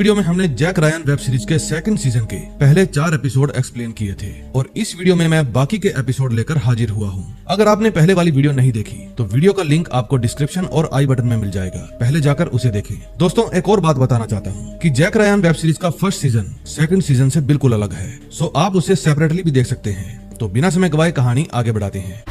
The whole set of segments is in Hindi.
वीडियो में हमने जैक रायन वेब सीरीज के सेकंड सीजन के पहले 4 एपिसोड एक्सप्लेन किए थे और इस वीडियो में मैं बाकी के एपिसोड लेकर हाजिर हुआ हूँ। अगर आपने पहले वाली वीडियो नहीं देखी तो वीडियो का लिंक आपको डिस्क्रिप्शन और आई बटन में मिल जाएगा, पहले जाकर उसे देखें। दोस्तों, एक और बात बताना चाहता हूँ कि जैक रायन वेब सीरीज का फर्स्ट सीजन सेकंड सीजन से बिल्कुल अलग है, सो आप उसे सेपरेटली भी देख सकते हैं। तो बिना समय गवाए कहानी आगे बढ़ाते हैं।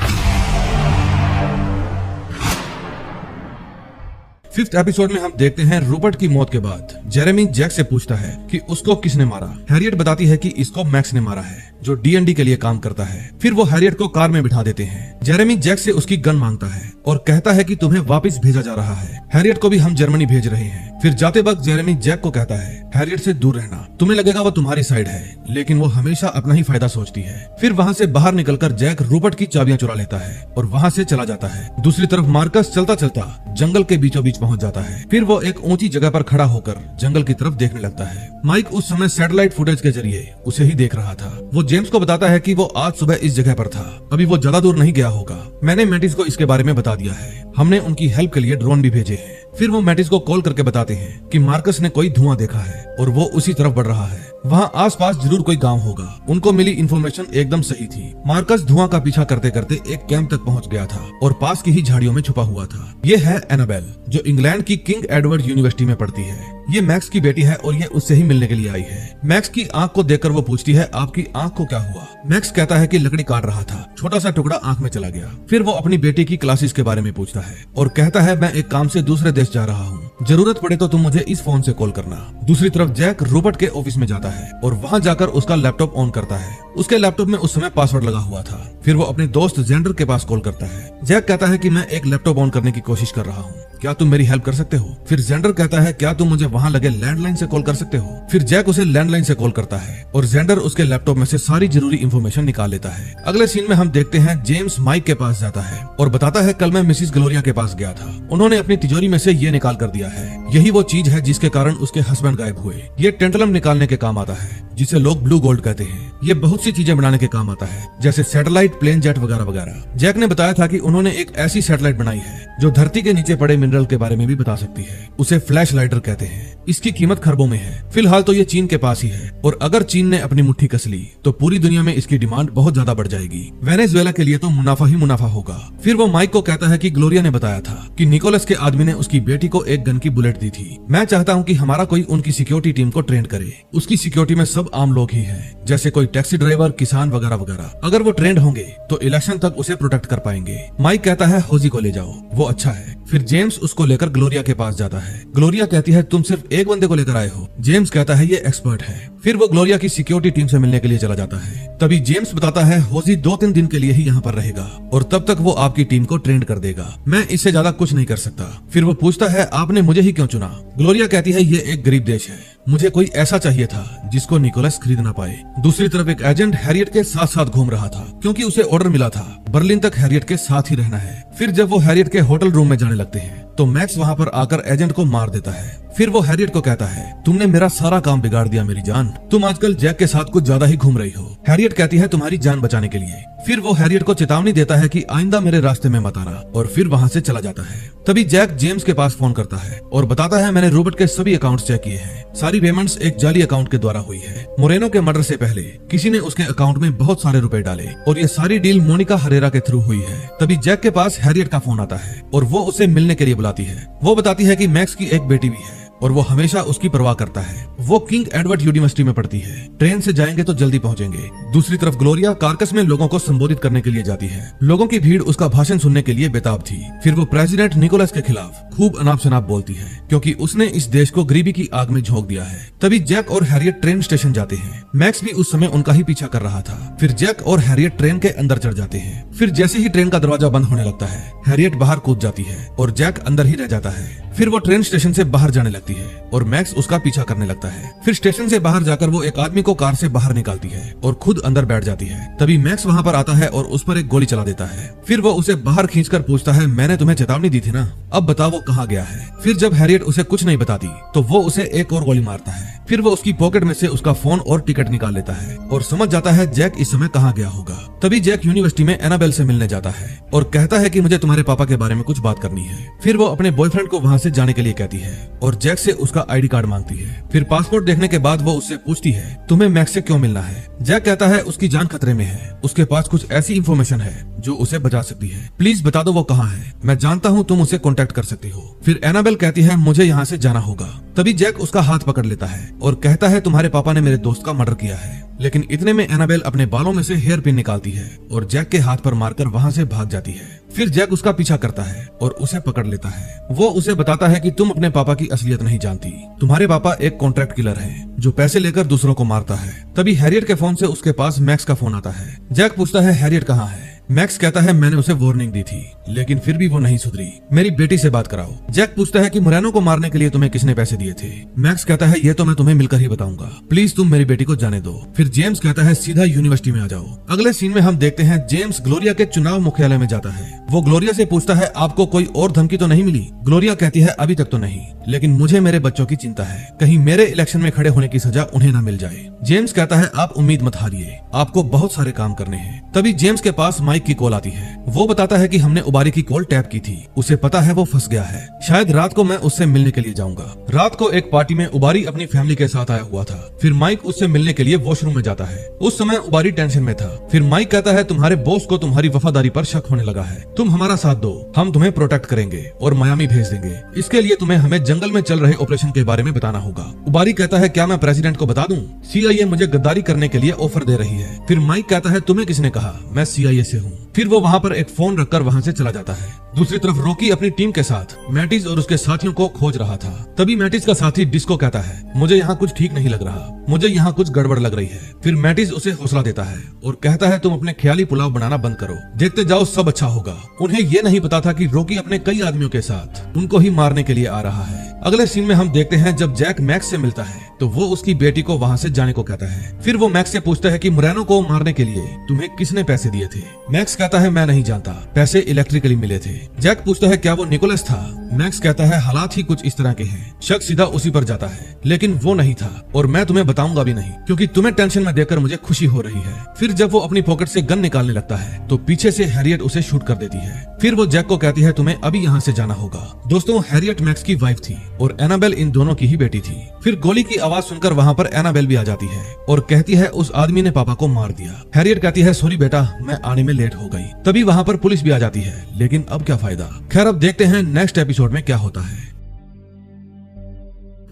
5th एपिसोड में हम देखते हैं रूपर्ट की मौत के बाद जेरेमी जैक से पूछता है कि उसको किसने मारा। हैरियट बताती है कि इसको मैक्स ने मारा है, जो D&D के लिए काम करता है। फिर वो हैरियट को कार में बिठा देते हैं। जेरेमी जैक से उसकी गन मांगता है और कहता है कि तुम्हें वापस भेजा जा रहा है। हैरियट को भी हम जर्मनी भेज रहे हैं। फिर जाते वक्त जेरेमी जैक को कहता है हैरियट से दूर रहना, तुम्हें लगेगा वो तुम्हारी साइड है, लेकिन वो हमेशा अपना ही फायदा सोचती है। फिर वहाँ से बाहर निकलकर जैक रूपर्ट की चाबियां चुरा लेता है और वहाँ से चला जाता है। दूसरी तरफ मार्कस चलता चलता जंगल के बीचों बीच पहुँच जाता है। फिर वो एक ऊंची जगह पर खड़ा होकर जंगल की तरफ देखने लगता है। माइक उस समय सैटेलाइट फुटेज के जरिए उसे ही देख रहा था। वो जेम्स को बताता है कि वो आज सुबह इस जगह पर था, अभी वो ज्यादा दूर नहीं गया होगा। मैंने मैटिस को इसके बारे में बता दिया है, हमने उनकी हेल्प के लिए ड्रोन भी भेजे हैं। फिर वो मैटिस को कॉल करके बताते हैं कि मार्कस ने कोई धुआं देखा है और वो उसी तरफ बढ़ रहा है। वहाँ आसपास जरूर कोई गांव होगा। उनको मिली इन्फॉर्मेशन एकदम सही थी। मार्कस धुआं का पीछा करते करते एक कैंप तक पहुँच गया था और पास की ही झाड़ियों में छुपा हुआ था। ये है एनाबेल, जो इंग्लैंड की किंग एडवर्ड यूनिवर्सिटी में पढ़ती है। ये मैक्स की बेटी है और ये उससे ही मिलने के लिए आई है। मैक्स की आंख को देखकर वो पूछती है आपकी आंख को क्या हुआ। मैक्स कहता है कि लकड़ी काट रहा था, छोटा सा टुकड़ा आंख में चला गया। फिर वो अपनी बेटी की क्लासेस के बारे में पूछता है और कहता है मैं एक काम से दूसरे देश जा रहा हूँ, जरूरत पड़े तो तुम मुझे इस फोन से कॉल करना। दूसरी तरफ जैक रूपर्ट के ऑफिस में जाता है और वहाँ जाकर उसका लैपटॉप ऑन करता है। उसके लैपटॉप में उस समय पासवर्ड लगा हुआ था। फिर वो अपने दोस्त जेंडर के पास कॉल करता है। जैक कहता है कि मैं एक लैपटॉप ऑन करने की कोशिश कर रहा हूँ, क्या तुम मेरी हेल्प कर सकते हो। फिर जेंडर कहता है क्या तुम मुझे वहाँ लगे लैंडलाइन से कॉल कर सकते हो। फिर जैक उसे लैंडलाइन से कॉल करता है और जेंडर उसके लैपटॉप में से सारी जरूरी इंफॉर्मेशन निकाल लेता है। अगले सीन में हम देखते हैं जेम्स माइक के पास जाता है और बताता है कल मैं मिसिस ग्लोरिया के पास गया था, उन्होंने अपनी तिजोरी में से ये निकाल कर दिया है। यही वो चीज है जिसके कारण उसके हस्बैंड गायब हुए। ये टेंटलम निकालने के काम आता है, जिसे लोग ब्लू गोल्ड कहते हैं। ये बहुत सी चीजें बनाने के काम आता है, जैसे सैटेलाइट, प्लेन जेट वगैरह वगैरह। जैक ने बताया था कि उन्होंने एक ऐसी सैटेलाइट बनाई है जो धरती के नीचे पड़े मिनरल के बारे में भी बता सकती है। उसे फ्लैश लाइटर कहते हैं। इसकी कीमत खरबों में है। फिलहाल तो ये चीन के पास ही है और अगर चीन ने अपनी मुट्ठी कस ली तो पूरी दुनिया में इसकी डिमांड बहुत ज्यादा बढ़ जाएगी। वेनेजुएला के लिए तो मुनाफा ही मुनाफा होगा। फिर वो माइक को कहता है कि ग्लोरिया ने बताया था कि निकोलस के आदमी ने उसकी बेटी को एक गन की बुलेट दी थी। मैं चाहता हूँ कि हमारा कोई उनकी सिक्योरिटी टीम को ट्रेन करे। उसकी सिक्योरिटी में सब आम लोग ही हैं, जैसे कोई टैक्सी ड्राइवर, किसान वगैरह वगैरह। अगर वो ट्रेंड होंगे तो इलेक्शन तक उसे प्रोटेक्ट कर पाएंगे। माइक कहता है होजी को ले जाओ, वो अच्छा है। फिर जेम्स उसको लेकर ग्लोरिया के पास जाता है। ग्लोरिया कहती है तुम सिर्फ एक बंदे को लेकर आए हो। जेम्स कहता है ये एक्सपर्ट है। फिर वो ग्लोरिया की सिक्योरिटी टीम से मिलने के लिए चला जाता है। तभी जेम्स बताता है होजी 2-3 दिन के लिए ही यहाँ पर रहेगा और तब तक वो आपकी टीम को ट्रेन कर देगा। मैं इससे ज्यादा कुछ नहीं कर सकता। फिर वो पूछता है आपने मुझे ही क्यों चुना। ग्लोरिया कहती है ये एक गरीब देश है, मुझे कोई ऐसा चाहिए था जिसको निकोलस खरीद ना पाए। दूसरी तरफ एक एजेंट हैरियट के साथ साथ घूम रहा था, क्योंकि उसे ऑर्डर मिला था बर्लिन तक हैरियट के साथ ही रहना है। फिर जब वो हैरियट के होटल रूम में जाने लगते हैं तो मैक्स वहाँ पर आकर एजेंट को मार देता है। फिर वो हैरियट को कहता है तुमने मेरा सारा काम बिगाड़ दिया मेरी जान, तुम आजकल जैक के साथ कुछ ज्यादा ही घूम रही हो। हैरियट कहती है तुम्हारी जान बचाने के लिए। फिर वो हैरियट को चेतावनी देता है कि आइंदा मेरे रास्ते में मत आना और फिर वहाँ से चला जाता है। तभी जैक जेम्स के पास फोन करता है और बताता है मैंने रूपर्ट के सभी अकाउंट्स चेक किए हैं, सारी पेमेंट्स एक जाली अकाउंट के द्वारा हुई है। मोरेनो के मर्डर से पहले किसी ने उसके अकाउंट में बहुत सारे रुपए डाले और ये सारी डील मोनिका हरेरा के थ्रू हुई है। तभी जैक के पास हैरियट का फोन आता है और वो उसे मिलने के लिए बुलाती है। वो बताती है कि मैक्स की एक बेटी भी है और वो हमेशा उसकी परवाह करता है। वो किंग एडवर्ड यूनिवर्सिटी में पढ़ती है, ट्रेन से जाएंगे तो जल्दी पहुंचेंगे। दूसरी तरफ ग्लोरिया कार्कस में लोगों को संबोधित करने के लिए जाती है। लोगों की भीड़ उसका भाषण सुनने के लिए बेताब थी। फिर वो प्रेसिडेंट निकोलस के खिलाफ खूब अनाप शनाप बोलती है, क्योंकि उसने इस देश को गरीबी की आग में झोंक दिया है। तभी जैक और हैरियट ट्रेन स्टेशन जाते हैं। मैक्स भी उस समय उनका ही पीछा कर रहा था। फिर जैक और हैरियट ट्रेन के अंदर चढ़ जाते हैं। फिर जैसे ही ट्रेन का दरवाजा बंद होने लगता है हैरियट बाहर कूद जाती है और जैक अंदर ही रह जाता है। फिर वो ट्रेन स्टेशन से बाहर जाने लगती है और मैक्स उसका पीछा करने लगता है। फिर स्टेशन से बाहर जाकर वो एक आदमी को कार से बाहर निकालती है और खुद अंदर बैठ जाती है। तभी मैक्स वहाँ पर आता है और उस पर एक गोली चला देता है। फिर वो उसे बाहर खींचकर पूछता है मैंने तुम्हें चेतावनी दी थी ना, अब बताओ वो कहाँ गया है। फिर जब हैरियट उसे कुछ नहीं बताती तो वो उसे एक और गोली मारता है। फिर वो उसकी पॉकेट में से उसका फोन और टिकट निकाल लेता है और समझ जाता है जैक इस समय कहाँ गया होगा। तभी जैक यूनिवर्सिटी में एनाबेल से मिलने जाता है और कहता है कि मुझे तुम्हारे पापा के बारे में कुछ बात करनी है। फिर वो अपने बॉयफ्रेंड को वहाँ से जाने के लिए कहती है और जैक से उसका आईडी कार्ड मांगती है। फिर पासपोर्ट देखने के बाद वो उससे पूछती है तुम्हें मैक्स से क्यों मिलना है। जैक कहता है उसकी जान खतरे में है, उसके पास कुछ ऐसी इंफॉर्मेशन है जो उसे बचा सकती है, प्लीज बता दो वो कहाँ है, मैं जानता हूँ तुम उसे कांटेक्ट कर सकती हो। फिर एनाबेल कहती है मुझे यहाँ से जाना होगा। तभी जैक उसका हाथ पकड़ लेता है और कहता है तुम्हारे पापा ने मेरे दोस्त का मर्डर किया है। लेकिन इतने में एनाबेल अपने बालों में से हेयर पिन निकालती है और जैक के हाथ पर मारकर वहाँ से भाग जाती है। फिर जैक उसका पीछा करता है और उसे पकड़ लेता है। वो उसे बताता है कि तुम अपने पापा की असलियत नहीं जानती, तुम्हारे पापा एक कॉन्ट्रैक्ट किलर है जो पैसे लेकर दूसरों को मारता है। तभी हैरियट के फोन से उसके पास मैक्स का फोन आता है। जैक पूछता है हैरियट कहाँ है। मैक्स कहता है मैंने उसे वार्निंग दी थी लेकिन फिर भी वो नहीं सुधरी, मेरी बेटी से बात कराओ। जैक पूछता है कि मोरेनो को मारने के लिए तुम्हें किसने पैसे दिए थे। मैक्स कहता है ये तो मैं तुम्हें मिलकर ही बताऊंगा, प्लीज तुम मेरी बेटी को जाने दो। फिर जेम्स कहता है सीधा यूनिवर्सिटी में आ जाओ। अगले सीन में हम देखते हैं जेम्स ग्लोरिया के चुनाव मुख्यालय में जाता है। वो ग्लोरिया से पूछता है आपको कोई और धमकी तो नहीं मिली। ग्लोरिया कहती है अभी तक तो नहीं, लेकिन मुझे मेरे बच्चों की चिंता है, कहीं मेरे इलेक्शन में खड़े होने की सजा उन्हें न मिल जाए। जेम्स कहता है आप उम्मीद मत हारिए, आपको बहुत सारे काम करने हैं। तभी जेम्स के पास माइक की कॉल आती है। वो बताता है कि हमने उबारी की कॉल टैप की थी, उसे पता है वो फंस गया है, शायद रात को मैं उससे मिलने के लिए जाऊंगा। रात को एक पार्टी में उबारी अपनी फैमिली के साथ आया हुआ था। फिर माइक उससे मिलने के लिए वॉशरूम में जाता है। उस समय उबारी टेंशन में था। फिर माइक कहता है तुम्हारे बॉस को तुम्हारी वफादारी पर शक होने लगा है, तुम हमारा साथ दो, हम तुम्हें प्रोटेक्ट करेंगे और मायामी भेज देंगे। इसके लिए तुम्हें हमें जंगल में चल रहे ऑपरेशन के बारे में बताना होगा। उबारी कहता है क्या मैं प्रेसिडेंट को बता दूं? CIA मुझे गद्दारी करने के लिए ऑफर दे रही है। फिर माइक कहता है तुम्हें किसने कहा? मैं CIA से हूँ। फिर वो वहाँ पर एक फोन रखकर वहाँ से चला जाता है। दूसरी तरफ रॉकी अपनी टीम के साथ मैटिस और उसके साथियों को खोज रहा था। तभी मैटिस का साथी डिस्को कहता है मुझे यहाँ कुछ ठीक नहीं लग रहा, मुझे यहाँ कुछ गड़बड़ लग रही है। फिर मैटिस उसे हौसला देता है और कहता है तुम अपने ख्याली पुलाव बनाना बंद करो, देखते जाओ सब अच्छा होगा। उन्हें ये नहीं पता था कि रॉकी अपने कई आदमियों के साथ उनको ही मारने के लिए आ रहा है। अगले सीन में हम देखते हैं जब जैक मैक्स से मिलता है तो वो उसकी बेटी को वहाँ से जाने को कहता है। फिर वो मैक्स से पूछता है कि मोरेनो को मारने के लिए तुम्हें किसने पैसे दिए थे? मैक्स कहता है मैं नहीं जानता, पैसे इलेक्ट्रिकली मिले थे। जैक पूछता है क्या वो निकोलस था? मैक्स कहता है हालात ही कुछ इस तरह के हैं, शक सीधा उसी पर जाता है, लेकिन वो नहीं था और मैं तुम्हें बताऊंगा भी नहीं क्योंकि तुम्हें टेंशन में देखकर मुझे खुशी हो रही है। फिर जब वो अपनी पॉकेट से गन निकालने लगता है तो पीछे से हैरियट उसे शूट कर देती है। फिर वो जैक को कहती है तुम्हें अभी यहाँ से जाना होगा। दोस्तों हैरियट मैक्स की वाइफ थी और एनाबेल इन दोनों की ही बेटी थी। फिर गोली की आवाज सुनकर वहाँ पर एनाबेल भी आ जाती है और कहती है उस आदमी ने पापा को मार दिया। हैरियट कहती है सॉरी बेटा, मैं आने में लेट हो गई। तभी वहाँ पर पुलिस भी आ जाती है, लेकिन अब क्या फायदा। खैर अब देखते हैं नेक्स्ट एपिसोड में क्या होता है।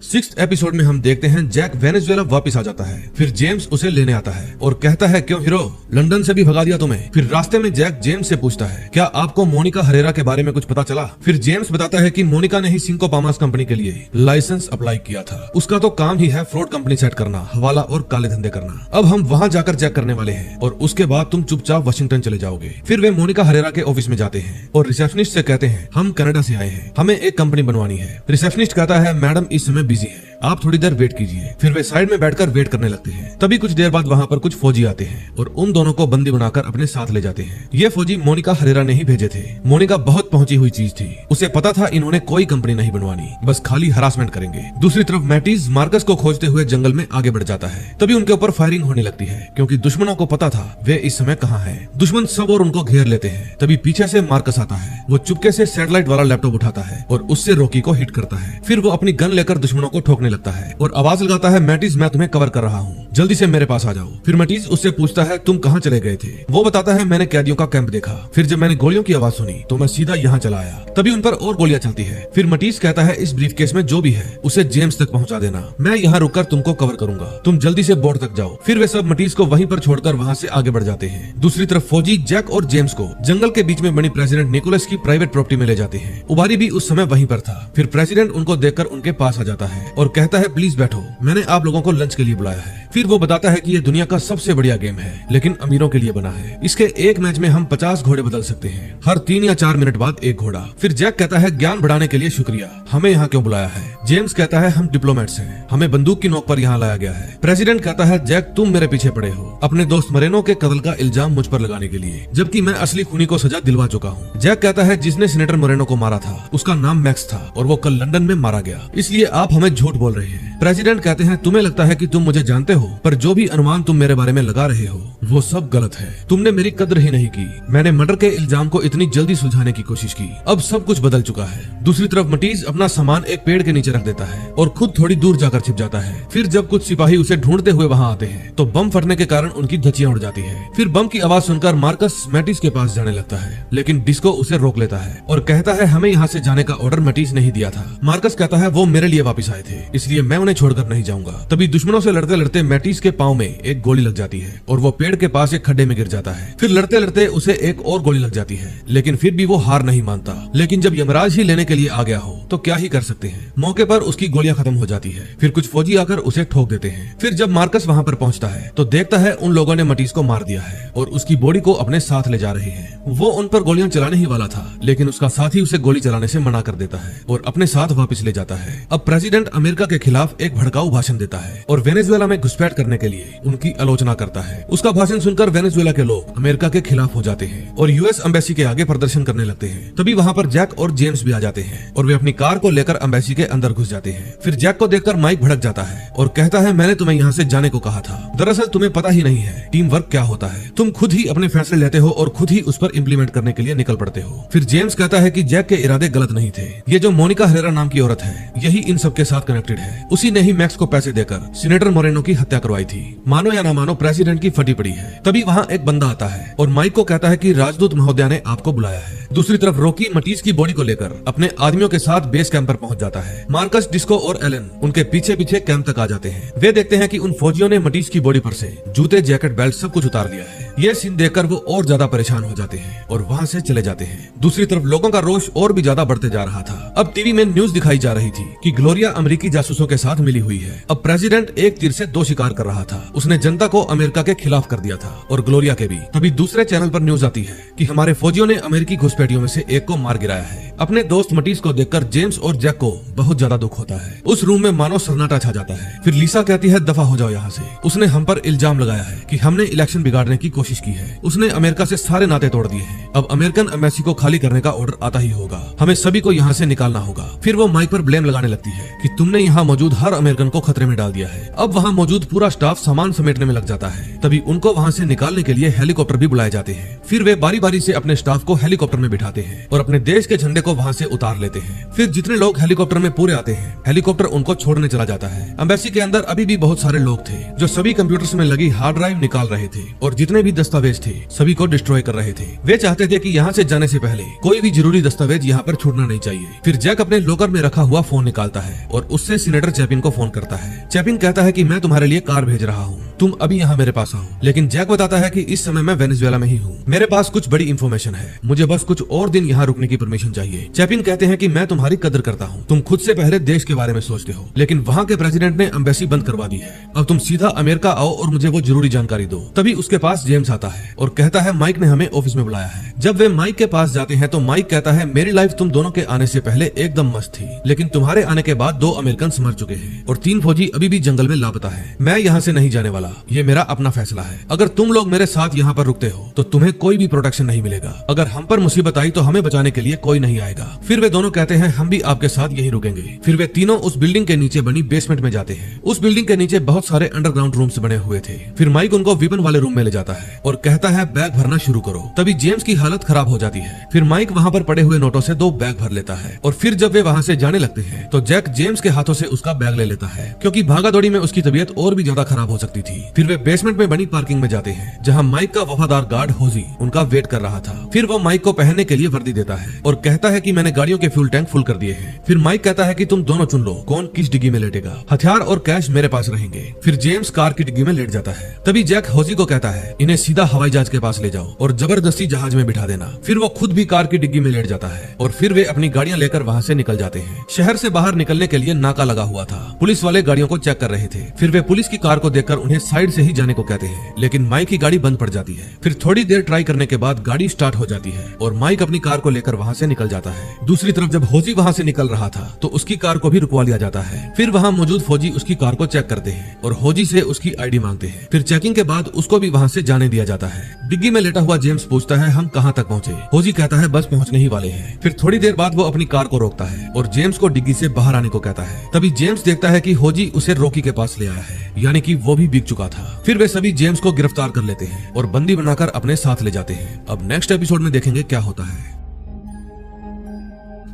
6th एपिसोड में हम देखते हैं जैक वेनेजुएला वापस आ जाता है। फिर जेम्स उसे लेने आता है और कहता है क्यों हीरो, लंदन से भी भगा दिया तुम्हें? फिर रास्ते में जैक जेम्स से पूछता है क्या आपको मोनिका हरेरा के बारे में कुछ पता चला? फिर जेम्स बताता है कि मोनिका ने ही सिंको पामास कंपनी के लिए लाइसेंस अप्लाई किया था, उसका तो काम ही है फ्रॉड कंपनी सेट करना, हवाला और काले धंधे करना। अब हम वहाँ जाकर चेक करने वाले हैं और उसके बाद तुम चुपचाप वाशिंगटन चले जाओगे। फिर वे मोनिका हरेरा के ऑफिस में जाते हैं और रिसेप्शनिस्ट से कहते हैं हम कनाडा से आए हैं, हमें एक कंपनी बनवानी है। रिसेप्शनिस्ट कहता है मैडम इस समय बिजी है, आप थोड़ी देर वेट कीजिए। फिर वे साइड में बैठकर वेट करने लगते हैं। तभी कुछ देर बाद वहाँ पर कुछ फौजी आते हैं और उन दोनों को बंदी बनाकर अपने साथ ले जाते हैं। ये फौजी मोनिका हरेरा ने ही भेजे थे। मोनिका बहुत पहुंची हुई चीज थी, उसे पता था इन्होंने कोई कंपनी नहीं बनवानी, बस खाली हरासमेंट करेंगे। दूसरी तरफ मैटिस मार्कस को खोजते हुए जंगल में आगे बढ़ जाता है। तभी उनके ऊपर फायरिंग होने लगती है क्योंकि दुश्मनों को पता था वे इस समय कहाँ है। दुश्मन सब और उनको घेर लेते हैं। तभी पीछे से मार्कस आता है। वो चुपके से सैटेलाइट वाला लैपटॉप उठाता है और उससे रॉकी को हिट करता है। फिर वो अपनी गन लेकर दुश्मनों को ठोकने लगता है और आवाज लगाता है मैटिस मैं तुम्हें कवर कर रहा हूँ, जल्दी से मेरे पास आ जाओ। फिर मैटिस उससे पूछता है तुम कहाँ चले गए थे? वो बताता है मैंने कैदियों का कैंप देखा, फिर जब मैंने गोलियों की आवाज सुनी तो मैं सीधा यहाँ चला आया। तभी उन पर और गोलियां चलती है। फिर मैटिस कहता है इस ब्रीफकेस में जो भी है उसे जेम्स तक पहुँचा देना, मैं यहाँ रुककर तुमको कवर करूंगा, तुम जल्दी से बोर्ड तक जाओ। फिर वे सब मैटिस को वहीं पर छोड़कर वहाँ से आगे बढ़ जाते हैं। दूसरी तरफ फौजी जैक और जेम्स को जंगल के बीच में बनी प्रेसिडेंट निकोलस की प्राइवेट प्रॉपर्टी में ले जाते हैं। उबारी भी उस समय वहीं पर था। फिर प्रेसिडेंट उनको देखकर उनके पास आ जाता है और कहता है प्लीज बैठो, मैंने आप लोगों को लंच के लिए बुलाया है। फिर फिर वो बताता है कि ये दुनिया का सबसे बढ़िया गेम है, लेकिन अमीरों के लिए बना है। इसके एक मैच में हम 50 घोड़े बदल सकते हैं, हर 3 या 4 मिनट बाद एक घोड़ा। फिर जैक कहता है ज्ञान बढ़ाने के लिए शुक्रिया, हमें यहाँ क्यों बुलाया है? जेम्स कहता है हम डिप्लोमेट्स हैं, हमें बंदूक की नोक पर यहाँ लाया गया है। प्रेसिडेंट कहता है जैक तुम मेरे पीछे पड़े हो अपने दोस्त मरेनो के कत्ल का इल्जाम मुझ पर लगाने के लिए, जबकि मैं असली खूनी को सजा दिलवा चुका हूँ। जैक कहता है जिसने सीनेटर मोरेनो को मारा था उसका नाम मैक्स था और वो कल लंदन में मारा गया, इसलिए आप हमें झूठ बोल रहे हैं। प्रेसिडेंट कहते हैं तुम्हें लगता है कि तुम मुझे जानते हो, पर जो भी अनुमान तुम मेरे बारे में लगा रहे हो वो सब गलत है। तुमने मेरी कद्र ही नहीं की। मैंने मर्डर के इल्जाम को इतनी जल्दी सुलझाने की कोशिश की, अब सब कुछ बदल चुका है। दूसरी तरफ मटीज अपना सामान एक पेड़ के नीचे रख देता है और खुद थोड़ी दूर जाकर छिप जाता है। फिर जब कुछ सिपाही उसे ढूंढते हुए वहाँ आते हैं तो बम फटने के कारण उनकी धज्जियां उड़ जाती है। फिर बम की आवाज सुनकर मार्कस मैटिस के पास जाने लगता है, लेकिन डिस्को उसे रोक लेता है और कहता है हमें यहाँ से जाने का ऑर्डर मैटिस ने ही दिया था। मार्कस कहता है वो मेरे लिए वापिस आए थे, इसलिए मैं उन्हें छोड़कर नहीं जाऊंगा। तभी दुश्मनों से लड़ते लड़ते मैटिस के पाँव में एक गोली लग जाती है और वो पेड़ के पास एक खड्डे में गिर जाता है। फिर लड़ते लड़ते उसे एक और गोली लग जाती है, लेकिन फिर भी वो हार नहीं मानता। लेकिन जब यमराज ही लेने के लिए आ गया हो तो क्या ही कर सकते हैं। मौके पर उसकी गोलियां खत्म हो जाती है। फिर कुछ फौजी आकर उसे ठोक देते हैं। फिर जब मार्कस वहां पर पहुंचता है तो देखता है उन लोगों ने मटीस को मार दिया है और उसकी बॉडी को अपने साथ ले जा रहे हैं। वो उन पर गोलियां चलाने ही वाला था, लेकिन उसका साथी उसे गोली चलाने से मना कर देता है और अपने साथ वापस ले जाता है। अब प्रेसिडेंट अमेरिका के खिलाफ एक भड़काऊ भाषण देता है और वेनेजुएला में घुसपैठ करने के लिए उनकी आलोचना करता है। उसका भाषण सुनकर वेनेजुएला के लोग अमेरिका के खिलाफ हो जाते हैं और यूएस एम्बेसी के आगे प्रदर्शन करने लगते हैं। तभी वहाँ पर जैक और जेम्स भी आ जाते हैं और वे अपनी कार को लेकर एम्बेसी के अंदर घुस जाते हैं। फिर जैक को देखकर माइक भड़क जाता है और कहता है मैंने तुम्हें यहाँ से जाने को कहा था, दरअसल तुम्हें पता ही नहीं है टीम वर्क क्या होता है। तुम खुद ही अपने फैसले लेते हो और खुद ही उस पर इम्प्लीमेंट करने के लिए निकल पड़ते हो। फिर जेम्स कहता है कि जैक के इरादे गलत नहीं थे, ये जो मोनिका हेरेरा नाम की औरत है यही इन सब के साथ कनेक्टेड है। उसी ने ही मैक्स को पैसे देकर सीनेटर मोरेनो की हत्या करवाई थी। मानो या ना मानो प्रेसिडेंट की फटी पड़ी है। तभी वहाँ एक बंदा आता है और माइक को कहता है कि राजदूत महोदया ने आपको बुलाया है। दूसरी तरफ रॉकी मटीज की बॉडी को लेकर अपने आदमियों के साथ बेस कैंप पर पहुंच जाता है। मार्कस, डिस्को और एलन उनके पीछे पीछे कैंप तक आ जाते हैं। वे देखते हैं कि उन फौजियों ने मटीज की बॉडी पर से जूते, जैकेट, बेल्ट सब कुछ उतार लिया है। ये सीन देखकर वो और ज्यादा परेशान हो जाते हैं और वहाँ से चले जाते हैं। दूसरी तरफ लोगों का रोष और भी ज्यादा बढ़ते जा रहा था। अब टीवी में न्यूज दिखाई जा रही थी कि ग्लोरिया अमेरिकी जासूसों के साथ मिली हुई है। अब प्रेसिडेंट एक तीर से 2 शिकार कर रहा था। उसने जनता को अमेरिका के खिलाफ कर दिया था और ग्लोरिया के भी। तभी दूसरे चैनल पर न्यूज आती है कि हमारे फौजियों ने अमेरिकी घुसपैठियों में से एक को मार गिराया है। अपने दोस्त मटीज को देखकर जेम्स और जैक को बहुत ज्यादा दुख होता है। उस रूम में मानो सन्नाटा छा जाता है। फिर लिसा कहती है दफा हो जाओ यहाँ से। उसने हम पर इल्जाम लगाया है कि हमने इलेक्शन बिगाड़ने की कोशिश की है। उसने अमेरिका से सारे नाते तोड़ दिए हैं। अब अमेरिकन एम्बेसी को खाली करने का ऑर्डर आता ही होगा। हमें सभी को यहाँ से निकालना होगा। फिर वो माइक पर ब्लेम लगाने लगती है कि तुमने यहाँ मौजूद हर अमेरिकन को खतरे में डाल दिया है। अब वहाँ मौजूद पूरा स्टाफ सामान समेटने में लग जाता है। तभी उनको वहाँ से निकालने के लिए हेलीकॉप्टर भी बुलाए जाते हैं। फिर वे बारी बारी से अपने स्टाफ को हेलीकॉप्टर में बिठाते हैं और अपने देश के झंडे को वहाँ से उतार लेते हैं। फिर जितने लोग हेलीकॉप्टर में पूरे आते हैं, हेलीकॉप्टर उनको छोड़ने चला जाता है। एम्बेसी के अंदर अभी भी बहुत सारे लोग थे जो सभी कंप्यूटर्स में लगी हार्ड ड्राइव निकाल रहे थे और जितने भी दस्तावेज थे सभी को डिस्ट्रॉय कर रहे थे। वे चाहते थे कि यहाँ से जाने से पहले कोई भी जरूरी दस्तावेज यहाँ पर छूटना नहीं चाहिए। फिर जैक अपने लॉकर में रखा हुआ फोन निकालता है और उससे सीनेटर चैपिन को फोन करता है। चैपिन कहता है कि मैं तुम्हारे लिए कार भेज रहा हूँ, तुम अभी यहाँ मेरे पास आओ। लेकिन जैक बताता है कि इस समय मैं वेनेजुएला में ही हूँ, मेरे पास कुछ बड़ी इन्फॉर्मेशन है, मुझे बस कुछ और दिन यहाँ रुकने की परमिशन चाहिए। चैपिन कहते हैं कि मैं तुम्हारी कदर करता हूँ, तुम खुद से पहले देश के बारे में सोचते हो, लेकिन वहाँ के प्रेसिडेंट ने एम्बेसी बंद करवा दी है। अब तुम सीधा अमेरिका आओ और मुझे वो जरूरी जानकारी दो। तभी उसके पास जेम्स आता है और कहता है माइक ने हमें ऑफिस में बुलाया है। जब वे माइक के पास जाते हैं तो माइक कहता है मेरी लाइफ तुम दोनों के आने से पहले एकदम मस्त थी, लेकिन तुम्हारे आने के बाद 2 अमेरिकन मर चुके हैं और 3 फौजी अभी भी जंगल में लापता है। मैं यहाँ से नहीं जाने वाला, ये मेरा अपना फैसला है। अगर तुम लोग मेरे साथ यहाँ पर रुकते हो तो तुम्हें कोई भी प्रोटेक्शन नहीं मिलेगा। अगर हम पर मुसीबत आई तो हमें बचाने के लिए कोई नहीं आएगा। फिर वे दोनों कहते हैं हम भी आपके साथ यही रुकेंगे। फिर वे तीनों उस बिल्डिंग के नीचे बनी बेसमेंट में जाते हैं। उस बिल्डिंग के नीचे बहुत सारे अंडरग्राउंड रूम्स बने हुए थे। फिर माइक उनको विपन वाले रूम में ले जाता है और कहता है बैग भरना शुरू करो। तभी जेम्स की हालत खराब हो जाती है। फिर माइक वहाँ पर पड़े हुए नोटों से 2 बैग भर लेता है और फिर जब वे वहाँ से जाने लगते हैं तो जैक जेम्स के हाथों से उसका बैग ले लेता है, क्योंकि भागा दौड़ी में उसकी तबीयत और भी ज्यादा खराब हो सकती थी। फिर वे बेसमेंट में बनी पार्किंग में जाते हैं जहाँ माइक का वफादार गार्ड होजी उनका वेट कर रहा था। फिर वो माइक को पहनने के लिए वर्दी देता है और कहता है कि मैंने गाड़ियों के फ्यूल टैंक फुल कर दिए हैं। फिर माइक कहता है कि तुम दोनों चुन लो कौन किस डिग्गी में लेटेगा, हथियार और कैश मेरे पास रहेंगे। फिर जेम्स कार की डिग्गी में लेट जाता है। तभी जैक होजी को कहता है इन्हें सीधा हवाई जहाज के पास ले जाओ और जबरदस्ती जहाज में बिठा देना। फिर वो खुद भी कार की डिग्गी में लेट जाता है और फिर वे अपनी गाड़ियां लेकर वहाँ से निकल जाते हैं। शहर से बाहर निकलने के लिए नाका लगा हुआ था। पुलिस वाले गाड़ियों को चेक कर रहे थे। फिर वे पुलिस की कार को देखकर उन्हें साइड से ही जाने को कहते हैं, लेकिन माइक की गाड़ी बंद पड़ जाती है। फिर थोड़ी देर ट्राई करने के बाद गाड़ी स्टार्ट हो जाती है और माइक अपनी कार को लेकर वहाँ से निकल जाता है। दूसरी तरफ जब होजी वहाँ से निकल रहा था तो उसकी कार को भी रुकवा लिया जाता है। फिर वहाँ मौजूद फौजी उसकी कार को चेक करते हैं और होजी से उसकी आईडी मांगते हैं। फिर चेकिंग के बाद उसको भी वहाँ से जाने दिया जाता है। डिग्गी में लेटा हुआ जेम्स पूछता है हम कहाँ तक पहुँचे। होजी कहता है बस पहुँचने ही वाले हैं। फिर थोड़ी देर बाद वो अपनी कार को रोकता है और जेम्स को डिग्गी से बाहर आने को कहता है। तभी जेम्स देखता है कि होजी उसे रॉकी के पास ले आया है, यानी कि वो भी बिक चुका था। फिर वे सभी जेम्स को गिरफ्तार कर लेते हैं और बंदी बनाकर अपने साथ ले जाते हैं। अब नेक्स्ट एपिसोड में देखेंगे क्या होता है।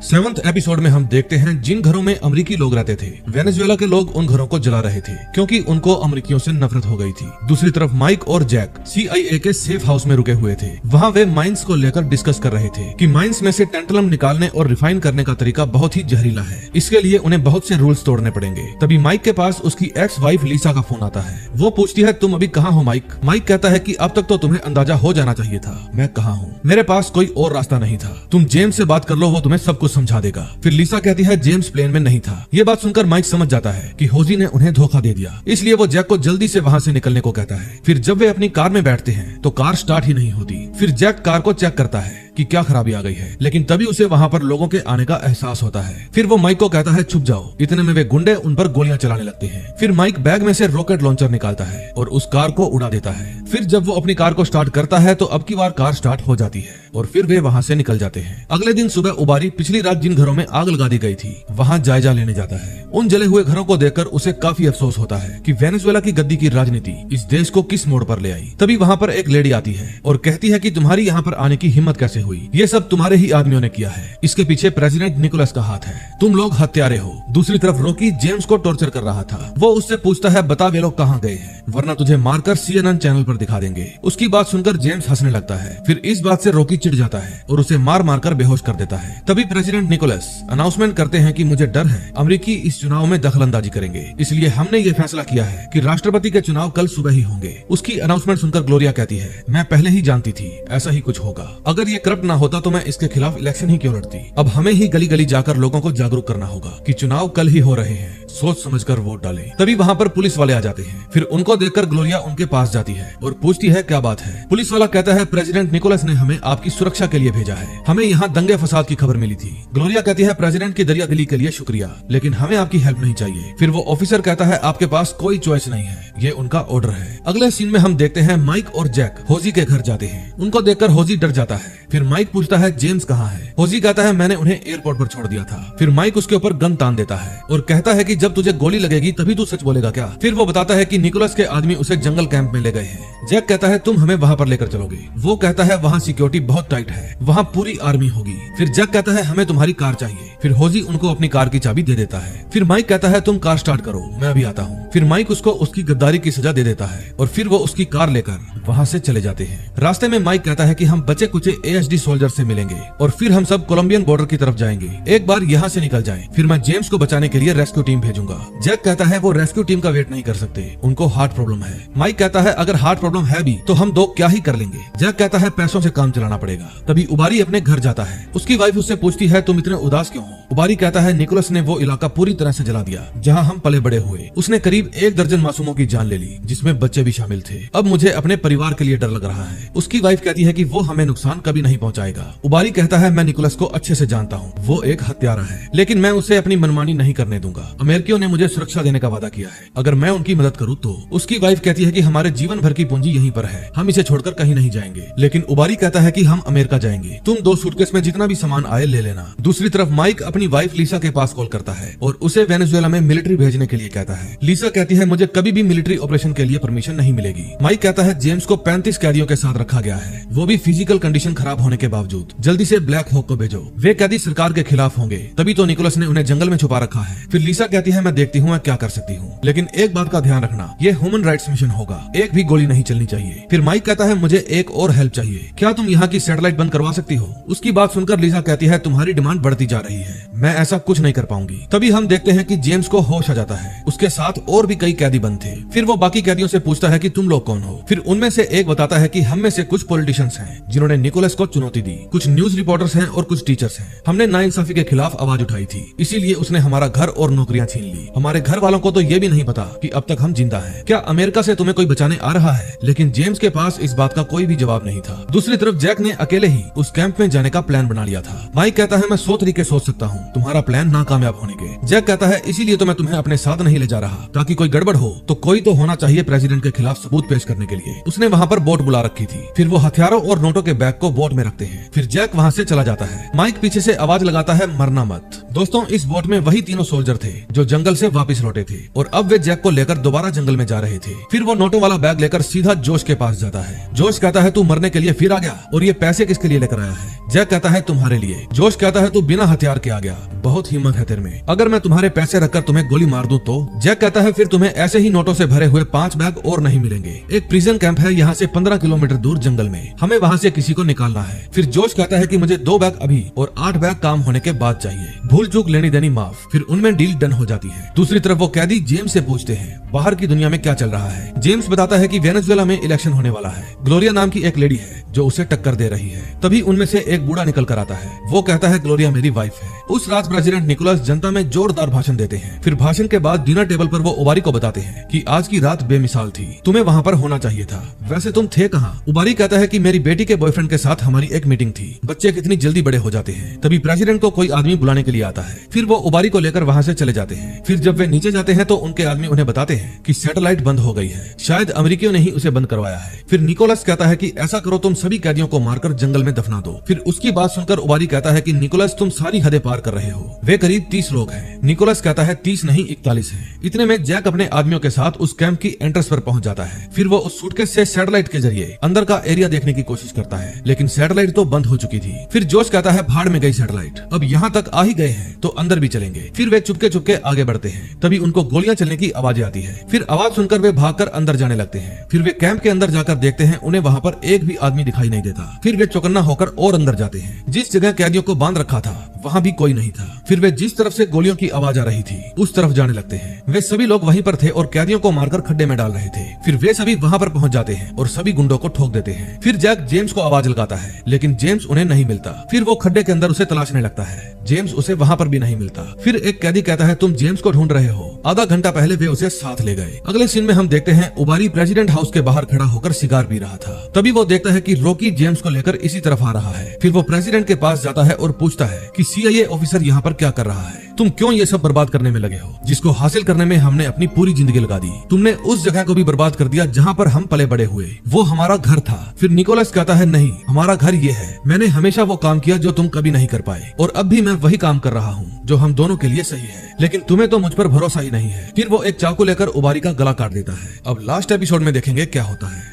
7th एपिसोड में हम देखते हैं जिन घरों में अमेरिकी लोग रहते थे, वेनेजुएला के लोग उन घरों को जला रहे थे क्योंकि उनको अमेरिकियों से नफरत हो गई थी। दूसरी तरफ माइक और जैक CIA के सेफ हाउस में रुके हुए थे। वहाँ वे माइंस को लेकर डिस्कस कर रहे थे कि माइंस में से टेंटलम निकालने और रिफाइन करने का तरीका बहुत ही जहरीला है, इसके लिए उन्हें बहुत से रूल्स तोड़ने पड़ेंगे। तभी माइक के पास उसकी एक्स वाइफ लीसा का फोन आता है। वो पूछती है तुम अभी कहाँ हो माइक। माइक कहता है कि अब तक तो तुम्हें अंदाजा हो जाना चाहिए था मैं कहाँ हूँ, मेरे पास कोई और रास्ता नहीं था, तुम जेम्स से बात कर लो, वो तुम्हें सब कुछ समझा देगा। फिर लीसा कहती है जेम्स प्लेन में नहीं था। ये बात सुनकर माइक समझ जाता है कि होजी ने उन्हें धोखा दे दिया, इसलिए वो जैक को जल्दी से वहाँ से निकलने को कहता है। फिर जब वे अपनी कार में बैठते हैं तो कार स्टार्ट ही नहीं होती। फिर जैक कार को चेक करता है कि क्या खराबी आ गई है, लेकिन तभी उसे वहाँ पर लोगों के आने का एहसास होता है। फिर वो माइक को कहता है छुप जाओ। इतने में वे गुंडे उन पर गोलियां चलाने लगते हैं। फिर माइक बैग में से रॉकेट लॉन्चर निकालता है और उस कार को उड़ा देता है। फिर जब वो अपनी कार को स्टार्ट करता है तो अब की बार कार स्टार्ट हो जाती है और फिर वे वहाँ से निकल जाते हैं। अगले दिन सुबह उबारी पिछली रात जिन घरों में आग लगा दी गई थी वहाँ जायजा लेने जाता है। उन जले हुए घरों को देखकर उसे काफी अफसोस होता है कि वेनेजुएला की गद्दी की राजनीति इस देश को किस मोड़ पर ले आई। तभी वहाँ पर एक लेडी आती है और कहती है कि तुम्हारी यहाँ पर आने की हिम्मत कैसे हुई, ये सब तुम्हारे ही आदमियों ने किया है, इसके पीछे प्रेसिडेंट निकोलस का हाथ है, तुम लोग हत्यारे हो। दूसरी तरफ रॉकी जेम्स को टॉर्चर कर रहा था। वो उससे पूछता है बता वे लोग कहाँ गए हैं, वरना तुझे मारकर CNN चैनल पर दिखा देंगे। उसकी बात सुनकर जेम्स हंसने लगता है। फिर इस बात से रॉकी चिढ़ जाता है और उसे मार मार कर बेहोश कर देता है। तभी प्रेसिडेंट निकोलस अनाउंसमेंट करते हैं कि मुझे डर है अमेरिकी इस चुनाव में दखलंदाजी करेंगे, इसलिए हमने ये फैसला किया है कि राष्ट्रपति के चुनाव कल सुबह ही होंगे। उसकी अनाउंसमेंट सुनकर ग्लोरिया कहती है मैं पहले ही जानती थी ऐसा ही कुछ होगा, अगर ये करप्ट ना होता तो मैं इसके खिलाफ इलेक्शन ही क्यों लड़ती। अब हमें ही गली गली जाकर लोगों को जागरूक करना होगा कि चुनाव कल ही हो रहे हैं, सोच समझकर वोट डालें। तभी वहाँ पर पुलिस वाले आ जाते हैं। फिर उनको देखकर ग्लोरिया उनके पास जाती है और पूछती है क्या बात है। पुलिस वाला कहता है प्रेसिडेंट निकोलस ने हमें आपकी सुरक्षा के लिए भेजा है, हमें यहाँ दंगे फसाद की खबर मिली थी। ग्लोरिया कहती है प्रेसिडेंट की दरियादिली के लिए शुक्रिया, लेकिन हमें आपकी हेल्प नहीं चाहिए। फिर वो ऑफिसर कहता है आपके पास कोई चॉइस नहीं है, ये उनका ऑर्डर है। अगले सीन में हम देखते हैं माइक और जैक होजी के घर जाते हैं। उनको देखकर होजी डर जाता है। फिर माइक पूछता है जेम्स कहाँ है। होजी कहता है मैंने उन्हें एयरपोर्ट पर छोड़ दिया था। फिर माइक उसके ऊपर गन तान देता है और कहता है कि जब तुझे गोली लगेगी तभी तू सच बोलेगा क्या। फिर वो बताता है कि निकोलस के आदमी उसे जंगल कैंप में ले गए हैं। जैक कहता है तुम हमें वहाँ पर लेकर चलोगे। वो कहता है वहाँ सिक्योरिटी बहुत टाइट है, वहाँ पूरी आर्मी होगी। फिर जैक कहता है हमें तुम्हारी कार चाहिए। फिर होजी उनको अपनी कार की चाबी दे देता है। फिर माइक कहता है तुम कार स्टार्ट करो, मैं अभी आता हूँ। फिर माइक उसको उसकी गद्दारी की सजा दे देता है और फिर वो उसकी कार लेकर वहाँ से चले जाते हैं। रास्ते में माइक कहता है कि हम बचे कुचे ASD सोल्जर से मिलेंगे और फिर हम सब कोलंबियन बॉर्डर की तरफ जाएंगे। एक बार यहाँ से निकल जाएं, फिर मैं जेम्स को बचाने के लिए रेस्क्यू टीम भेजूंगा। जैक कहता है वो रेस्क्यू टीम का वेट नहीं कर सकते, उनको हार्ट प्रॉब्लम है। माइक कहता है अगर हार्ट प्रॉब्लम है भी तो हम दो क्या ही कर लेंगे। जैक कहता है पैसों से काम चलाना पड़ेगा। तभी उबारी अपने घर जाता है। उसकी वाइफ उससे पूछती है तुम इतने उदास क्यों हो। उबारी कहता है निकोलस ने वो इलाका पूरी तरह से जला दिया जहाँ हम पले बड़े हुए। उसने करीब 1 दर्जन मासूमों की जान ले ली, जिसमें बच्चे भी शामिल थे। अब मुझे अपने परिवार के लिए डर लग रहा है। उसकी वाइफ कहती है कि वो हमें नुकसान कभी नहीं पहुंचाएगा। उबारी कहता है मैं निकोलस को अच्छे से जानता हूँ, वो एक हत्यारा है, लेकिन मैं उसे अपनी मनमानी नहीं करने दूंगा। अमेरिकियों ने मुझे सुरक्षा देने का वादा किया है, अगर मैं उनकी मदद करूँ तो। उसकी वाइफ कहती है कि हमारे जीवन भर की पूंजी यहीं पर है, हम इसे छोड़कर कहीं नहीं जाएंगे। लेकिन उबारी कहता है कि हम अमेरिका जाएंगे, तुम 2 सूटकेस में जितना भी सामान आए ले लेना। दूसरी तरफ माइक अपनी वाइफ लीसा के पास कॉल करता है और उसे वेनेजुएला में मिलिट्री भेजने के लिए कहता है। लीसा कहती है मुझे कभी भी मिलिट्री ऑपरेशन के लिए परमिशन नहीं मिलेगी। माइक कहता है जेम्स को 35 कैदियों के साथ रखा गया है, वो भी फिजिकल कंडीशन खराब होने के बावजूद। जल्दी से ब्लैक हॉक को भेजो, वे कैदी सरकार के खिलाफ होंगे, तभी तो निकोलस ने उन्हें जंगल में छुपा रखा है। फिर लीसा कहती है मैं देखती हूँ मैं क्या कर सकती हूँ, लेकिन एक बात का ध्यान रखना, ये ह्यूमन राइट्स मिशन होगा, एक भी गोली नहीं चलनी चाहिए। फिर माइक कहता है मुझे एक और हेल्प चाहिए, क्या तुम यहाँ की सैटेलाइट बंद करवा सकती हो। उसकी बात सुनकर लीसा कहती है तुम्हारी डिमांड बढ़ती जा रही है, मैं ऐसा कुछ नहीं कर पाऊंगी। तभी हम देखते हैं कि जेम्स को होश आ जाता है। उसके साथ और भी कई कैदी बंद थे। फिर वो बाकी कैदियों से पूछता है कि तुम लोग कौन हो। फिर उनमें से एक बताता है कि हम में से कुछ पॉलिटिशियंस हैं जिन्होंने निकोलस को चुनौती दी, कुछ न्यूज रिपोर्टर्स हैं और कुछ टीचर्स हैं। हमने नाइंसाफी के खिलाफ आवाज उठाई थी, इसीलिए उसने हमारा घर और नौकरियां छीन ली। हमारे घर वालों को तो ये भी नहीं पता कि अब तक हम जिंदा हैं। क्या अमेरिका से तुम्हें कोई बचाने आ रहा है? लेकिन जेम्स के पास इस बात का कोई भी जवाब नहीं था। दूसरी तरफ जैक ने अकेले ही उस कैंप में जाने का प्लान बना लिया था। माइक कहता है मैं 100 तरीके सोच सकता हूँ तुम्हारा प्लान नाकामयाब होने के। जैक कहता है इसीलिए तो मैं तुम्हें अपने साथ नहीं ले जा रहा, ताकि कोई गड़बड़ हो तो कोई तो होना चाहिए प्रेसिडेंट के खिलाफ सबूत पेश करने के लिए। उसने वहाँ पर बोट बुला रखी थी। फिर वो हथियारों और नोटों के बैग को बोट में रखते हैं। फिर जैक वहाँ से चला जाता है। माइक पीछे से आवाज लगाता है मरना मत। दोस्तों इस बोट में वही तीनों सोल्जर थे जो जंगल से वापस लौटे थे और अब वे जैक को लेकर दोबारा जंगल में जा रहे थे। फिर वो नोटों वाला बैग लेकर सीधा जोश के पास जाता है। जोश कहता है तू मरने के लिए फिर आ गया, और ये पैसे किसके लिए लेकर आया है? जैक कहता है तुम्हारे लिए। जोश कहता है तू बिना हथियार के आ गया, बहुत हिम्मत है तेरे में। अगर मैं तुम्हारे पैसे रखकर तुम्हें गोली मार दूं तो? जैक कहता है फिर तुम्हें ऐसे ही नोटों से भरे हुए 5 बैग और नहीं मिलेंगे। एक प्रिजन कैंप है यहाँ से 15 किलोमीटर दूर जंगल में, हमें वहाँ से किसी को निकालना है। फिर जोश कहता है कि मुझे 2 बैग अभी और 8 बैग काम होने के बाद चाहिए। भूल चूक लेनी देनी माफ। फिर उनमें डील डन हो जाती है। दूसरी तरफ वो कैदी जेम्स से पूछते हैं बाहर की दुनिया में क्या चल रहा है। जेम्स बताता है कि वेनेजुएला में इलेक्शन होने वाला है। ग्लोरिया नाम की एक लेडी है जो उसे टक्कर दे रही है। तभी उनमें से एक बूढ़ा निकल कर आता है। वो कहता है ग्लोरिया मेरी वाइफ है। उस रात प्रेसिडेंट निकोलस जनता में जोरदार भाषण देते हैं। फिर भाषण के बाद डिनर टेबल पर वो उबारी को बताते हैं कि आज की रात बेमिसाल थी, तुम्हें वहाँ पर होना चाहिए था। वैसे तुम थे कहाँ? उबारी कहता है कि मेरी बेटी के बॉयफ्रेंड के साथ हमारी एक मीटिंग थी। बच्चे कितनी जल्दी बड़े हो जाते हैं। तभी प्रेसिडेंट को कोई आदमी बुलाने के लिए आता है। फिर वो उबारी को लेकर वहाँ से चले जाते हैं। फिर जब वे नीचे जाते हैं तो उनके आदमी उन्हें बताते हैं कि सैटेलाइट बंद हो गई है, शायद अमेरिकियों ने ही उसे बंद करवाया है। फिर निकोलस कहता है कि ऐसा करो तुम सभी कैदियों को मारकर जंगल में दफना दो। फिर उसकी बात सुनकर उबारी कहता है कि निकोलस तुम सारी हदें पार कर रहे हो। वे करीब 30 लोग हैं। निकोलस कहता है 30 नहीं 41 है। इतने में जैक अपने आदमियों के साथ उस कैंप की एंट्रेंस पर पहुंच जाता है। फिर वो उस सूटकेस से सैटेलाइट के जरिए अंदर का एरिया देखने की कोशिश करता है, लेकिन सैटेलाइट तो बंद हो चुकी थी। फिर जोश कहता है भाड़ में गई सैटेलाइट, अब यहाँ तक आ ही गए हैं तो अंदर भी चलेंगे। फिर वे चुपके चुपके आगे बढ़ते हैं। तभी उनको गोलियां चलने की आवाजें आती है। फिर आवाज सुनकर वे भागकर अंदर जाने लगते हैं। फिर वे कैंप के अंदर जाकर देखते हैं, उन्हें वहाँ पर एक भी आदमी दिखाई नहीं देता। फिर वे चौकन्ना होकर और अंदर जाते हैं। जिस जगह कैदियों को बांध रखा था वहाँ भी कोई नहीं था। फिर वे जिस तरफ से गोलियों की आवाज आ रही थी उस तरफ जाने लगते हैं। वे सभी लोग वहीं पर थे और कैदियों को मारकर खड्डे में डाल रहे थे। फिर वे सभी वहाँ पर पहुँच जाते हैं और सभी गुंडों को ठोक देते हैं। फिर जैक जेम्स को आवाज लगाता है, लेकिन जेम्स उन्हें नहीं मिलता। फिर वो खड्डे के अंदर उसे तलाशने लगता है। जेम्स उसे वहाँ पर भी नहीं मिलता। फिर एक कैदी कहता है तुम जेम्स को ढूंढ रहे हो, आधा घंटा पहले वे उसे साथ ले गए। अगले सीन में हम देखते हैं उबारी प्रेसिडेंट हाउस के बाहर खड़ा होकर सिगार पी रहा था। तभी वो देखता है कि रॉकी जेम्स को लेकर इसी तरफ आ रहा है। फिर वो प्रेसिडेंट के पास जाता है और पूछता है कि CIA ऑफिसर यहाँ पर क्या कर रहा है? तुम क्यों ये सब बर्बाद करने में लगे हो, जिसको हासिल करने में हमने अपनी पूरी जिंदगी लगा दी? तुमने उस जगह को भी बर्बाद कर दिया जहाँ पर हम पले बड़े हुए, वो हमारा घर था। फिर निकोलस कहता है नहीं, हमारा घर ये है। मैंने हमेशा वो काम किया जो तुम कभी नहीं कर पाए, और अब भी मैं वही काम कर रहा हूँ जो हम दोनों के लिए सही है, लेकिन तुम्हें तो मुझ पर भरोसा ही नहीं है। फिर वो एक चाकू लेकर उबारी का गला काट देता है। अब लास्ट एपिसोड में देखेंगे क्या होता है।